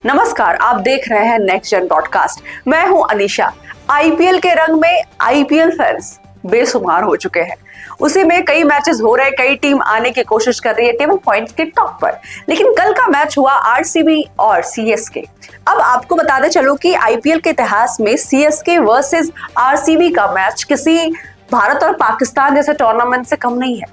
नमस्कार, आप देख रहे हैं नेक्स्ट जन ब्रॉडकास्ट। मैं हूं अनीशा। आईपीएल के रंग में आईपीएल फैंस बेशुमार हो चुके हैं। उसी में कई मैचेस हो रहे हैं, कई टीम आने की कोशिश कर रही है टेबल पॉइंट्स के टॉप पर। लेकिन कल का मैच हुआ आरसीबी और सीएसके। अब आपको बताते चलो कि आईपीएल के इतिहास में सीएसके वर्सेस आरसीबी का मैच किसी भारत और पाकिस्तान जैसे टूर्नामेंट से कम नहीं है।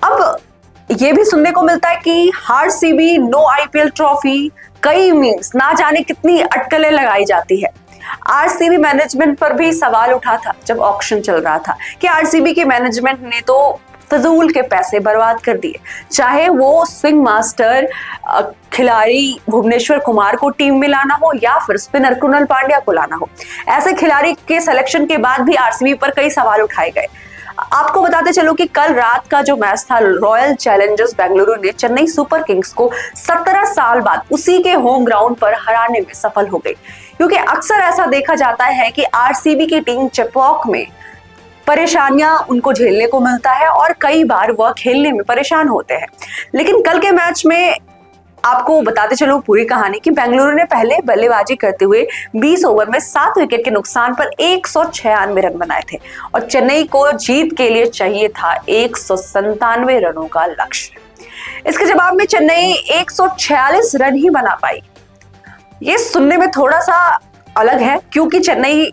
अब ये भी सुनने को मिलता है कि आरसीबी नो आईपीएल ट्रॉफी, कई मीम्स, ना जाने कितनी अटकलें लगाई जाती है। आरसीबी मैनेजमेंट पर भी सवाल उठा था जब ऑक्शन चल रहा था कि आरसीबी के मैनेजमेंट ने तो फजूल के पैसे बर्बाद कर दिए, चाहे वो स्विंग मास्टर खिलाड़ी भुवनेश्वर कुमार को टीम में लाना हो या फिर स्पिनर कृणाल पांड्या को लाना हो। ऐसे खिलाड़ी के सिलेक्शन के बाद भी आरसीबी पर कई सवाल उठाए गए। आपको बताते चलो कि कल रात का जो मैच था, रॉयल चैलेंजर्स बेंगलुरु ने चेन्नई सुपर किंग्स को 17 साल बाद उसी के होम ग्राउंड पर हराने में सफल हो गई। क्योंकि अक्सर ऐसा देखा जाता है कि आरसीबी की टीम चेपॉक में परेशानियां उनको झेलने को मिलता है और कई बार वह खेलने में परेशान होते हैं। लेकिन कल के मैच में आपको बताते चलो पूरी कहानी कि बेंगलुरु ने पहले बल्लेबाजी करते हुए 20 ओवर में 7 विकेट के नुकसान पर 196 रन बनाए थे और चेन्नई को जीत के लिए चाहिए था 197 रनों का लक्ष्य। इसके जवाब में चेन्नई 146 रन ही बना पाई। ये सुनने में थोड़ा सा अलग है क्योंकि चेन्नई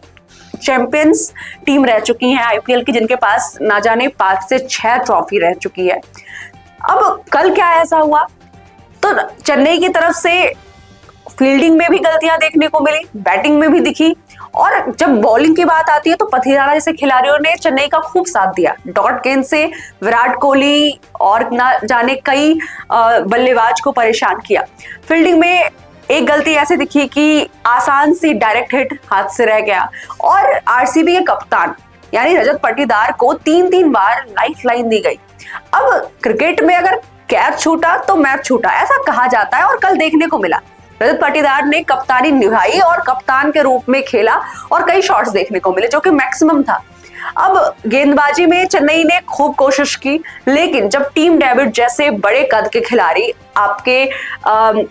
चैंपियंस टीम रह चुकी है आईपीएल की, जिनके पास ना जाने 5 से 6 ट्रॉफी रह चुकी है। अब कल क्या ऐसा हुआ, तो चेन्नई की तरफ से फील्डिंग में भी गलतियां देखने को मिली, बैटिंग में भी दिखी, और जब बॉलिंग की बात आती है तो पथिराना जैसे खिलाड़ियों ने चेन्नई का खूब साथ दिया। डॉट गेंद से विराट कोहली और ना जाने कई बल्लेबाज को परेशान किया। फील्डिंग में एक गलती ऐसे दिखी कि आसान सी डायरेक्ट हिट हाथ से रह गया और आरसीबी के कप्तान यानी रजत पाटीदार को 3 बार लाइफ लाइन दी गई। अब क्रिकेट में अगर कैच छूटा तो मैच छूटा, ऐसा कहा जाता है और कल देखने को मिला। रजत पाटीदार ने कप्तानी निभाई और कप्तान के रूप में खेला और कई शॉट्स देखने को मिले जो कि मैक्सिमम था। अब गेंदबाजी में चेन्नई ने खूब कोशिश की, लेकिन जब टीम डेविड जैसे बड़े कद के खिलाड़ी आपके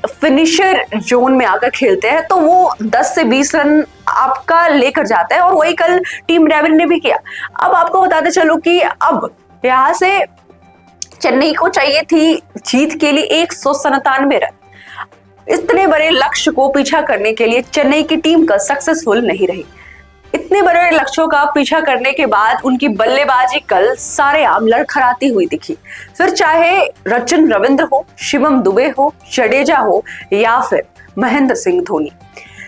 फिनिशर जोन में आकर खेलते हैं तो वो 10 से 20 रन आपका लेकर जाता है और वही कल टीम डेविड ने भी किया। अब आपको बताते चलो कि अब यहाँ से चेन्नई को चाहिए थी जीत के लिए 197 रन। इतने बड़े लक्ष्य को पीछा करने के लिए चेन्नई की टीम का सक्सेसफुल नहीं रही। इतने बड़े लक्ष्यों का पीछा करने के बाद उनकी बल्लेबाजी कल सारेआम लड़खड़ाती हुई दिखी। फिर चाहे रचिन रविंद्र हो, शिवम दुबे हो, जडेजा हो या फिर महेंद्र सिंह धोनी।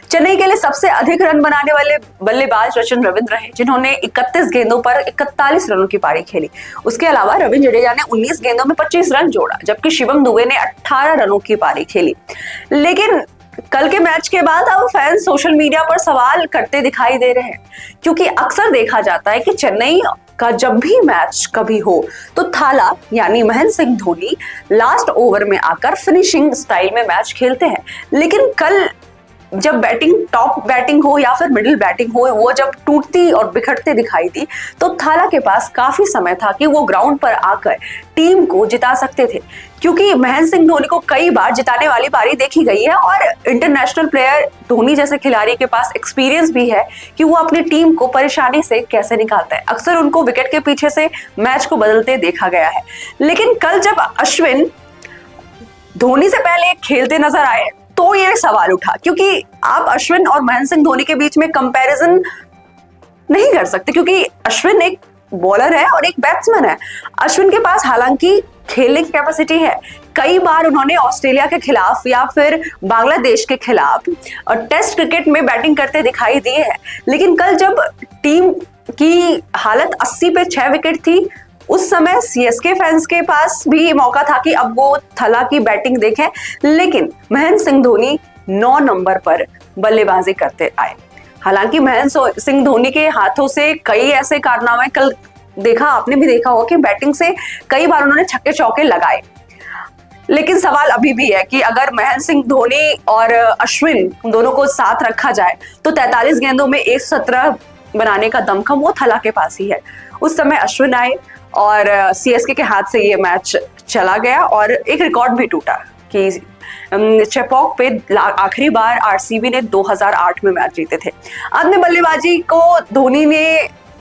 चेन्नई के लिए सबसे अधिक रन बनाने वाले बल्लेबाज रचिन रविंद्र रहे, जिन्होंने 31 गेंदों पर 41 रनों की पारी खेली। उसके अलावा रविंद्र जडेजा ने 19 गेंदों में 25 रन जोड़ा, जबकि शिवम दुबे ने 18 रनों की पारी खेली। लेकिन कल के मैच के बाद अब फैंस सोशल मीडिया पर सवाल करते दिखाई दे रहे हैं, क्योंकि अक्सर देखा जाता है कि चेन्नई का जब भी मैच कभी हो तो थाला यानी महेंद्र सिंह धोनी लास्ट ओवर में आकर फिनिशिंग स्टाइल में मैच खेलते हैं। लेकिन कल जब बैटिंग, टॉप बैटिंग हो या फिर मिडिल बैटिंग हो, वो जब टूटती और बिखरते दिखाई दी तो थाला के पास काफी समय था कि वो ग्राउंड पर आकर टीम को जिता सकते थे, क्योंकि महेंद्र सिंह धोनी को कई बार जिताने वाली पारी देखी गई है और इंटरनेशनल प्लेयर धोनी जैसे खिलाड़ी के पास एक्सपीरियंस भी है कि वो अपनी टीम को परेशानी से कैसे निकालता है। अक्सर उनको विकेट के पीछे से मैच को बदलते देखा गया है। लेकिन कल जब अश्विन धोनी से पहले खेलते नजर आए तो ये सवाल उठा, क्योंकि आप अश्विन और महेंद्र सिंह धोनी के बीच में कंपैरिजन नहीं कर सकते, क्योंकि अश्विन एक बॉलर है और एक बैट्समैन है। अश्विन के पास हालांकि खेलने की कैपेसिटी है, कई बार उन्होंने ऑस्ट्रेलिया के खिलाफ या फिर बांग्लादेश के खिलाफ और टेस्ट क्रिकेट में बैटिंग करते दिखाई दिए हैं। लेकिन कल जब टीम की हालत 80 पे 6 विकेट थी, उस समय सीएसके फैंस के पास भी मौका था कि अब वो थाला की बैटिंग देखें, लेकिन महेंद्र सिंह धोनी 9 नंबर पर बल्लेबाजी करते आए। हालांकि महेंद्र सिंह धोनी के हाथों से कई ऐसे कारनामे कल देखा, आपने भी देखा होगा कि बैटिंग से कई बार उन्होंने छक्के चौके लगाए। लेकिन सवाल अभी भी है कि अगर महेंद्र सिंह धोनी और अश्विन दोनों को साथ रखा जाए तो 43 गेंदों में 117 बनाने का दमखम वो थाला के पास ही है। उस समय अश्विन आए और सीएसके के हाथ से ये मैच चला गया और एक रिकॉर्ड भी टूटा। कि चेपॉक पे आखिरी बार आरसीबी ने 2008 में मैच जीते थे। अंत में बल्लेबाजी को धोनी ने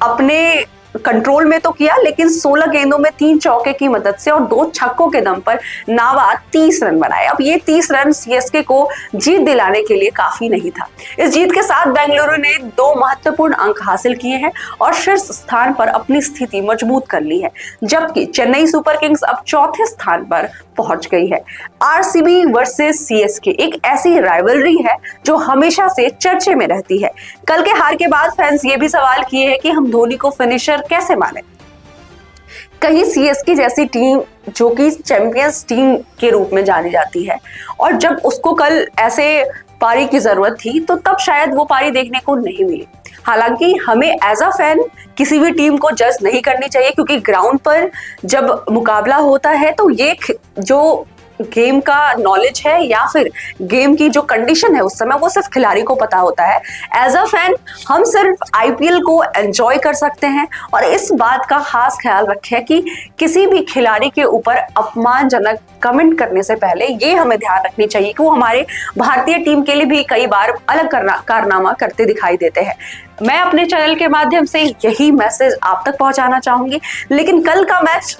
अपने कंट्रोल में तो किया, लेकिन 16 गेंदों में 3 चौके की मदद से और 2 छक्कों के दम पर नाबाद 30 रन बनाए। अब ये 30 रन सीएसके को जीत दिलाने के लिए काफी नहीं था। इस जीत के साथ बेंगलुरु ने 2 महत्वपूर्ण अंक हासिल किए हैं और शीर्ष स्थान पर अपनी स्थिति मजबूत कर ली है, जबकि चेन्नई सुपर किंग्स अब चौथे स्थान पर पहुंच गई है। आरसीबी वर्सेस सीएसके एक ऐसी राइवलरी है जो हमेशा से चर्चे में रहती है। कल के हार के बाद फैंस ये भी सवाल किए हैं कि हम धोनी को फिनिशर कैसे माने। कहीं सीएसके जैसी टीम जो कि चैंपियंस टीम के रूप में जानी जाती है, और जब उसको कल ऐसे पारी की जरूरत थी तो तब शायद वो पारी देखने को नहीं मिली। हालांकि हमें एज अ फैन किसी भी टीम को जज नहीं करनी चाहिए, क्योंकि ग्राउंड पर जब मुकाबला होता है तो ये जो गेम का नॉलेज है या फिर गेम की जो कंडीशन है उस समय वो सिर्फ खिलाड़ी को पता होता है। एज अ फैन हम सिर्फ आईपीएल को एंजॉय कर सकते हैं, और इस बात का खास ख्याल रखें कि किसी भी खिलाड़ी के ऊपर अपमानजनक कमेंट करने से पहले ये हमें ध्यान रखनी चाहिए कि वो हमारे भारतीय टीम के लिए भी कई बार अलग कारनामा करते दिखाई देते हैं। मैं अपने चैनल के माध्यम से यही मैसेज आप तक पहुंचाना चाहूंगी। लेकिन कल का मैच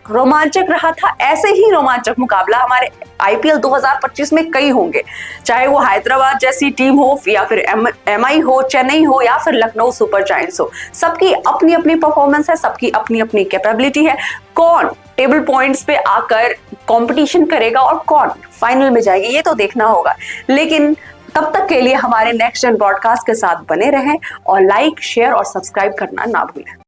रोमांचक रहा था। ऐसे ही रोमांचक मुकाबला हमारे आईपीएल 2025 में कई होंगे, चाहे वो हैदराबाद जैसी टीम हो या फिर एमआई हो, चेन्नई हो या फिर लखनऊ सुपर जायंट्स हो। सबकी अपनी अपनी परफॉर्मेंस है, सबकी अपनी अपनी कैपेबिलिटी है। कौन टेबल पॉइंट्स पे आकर कंपटीशन करेगा और कौन फाइनल में जाएगी ये तो देखना होगा। लेकिन तब तक के लिए हमारे नेक्स्ट जन ब्रॉडकास्ट के साथ बने रहें और लाइक, शेयर और सब्सक्राइब करना ना भूलें।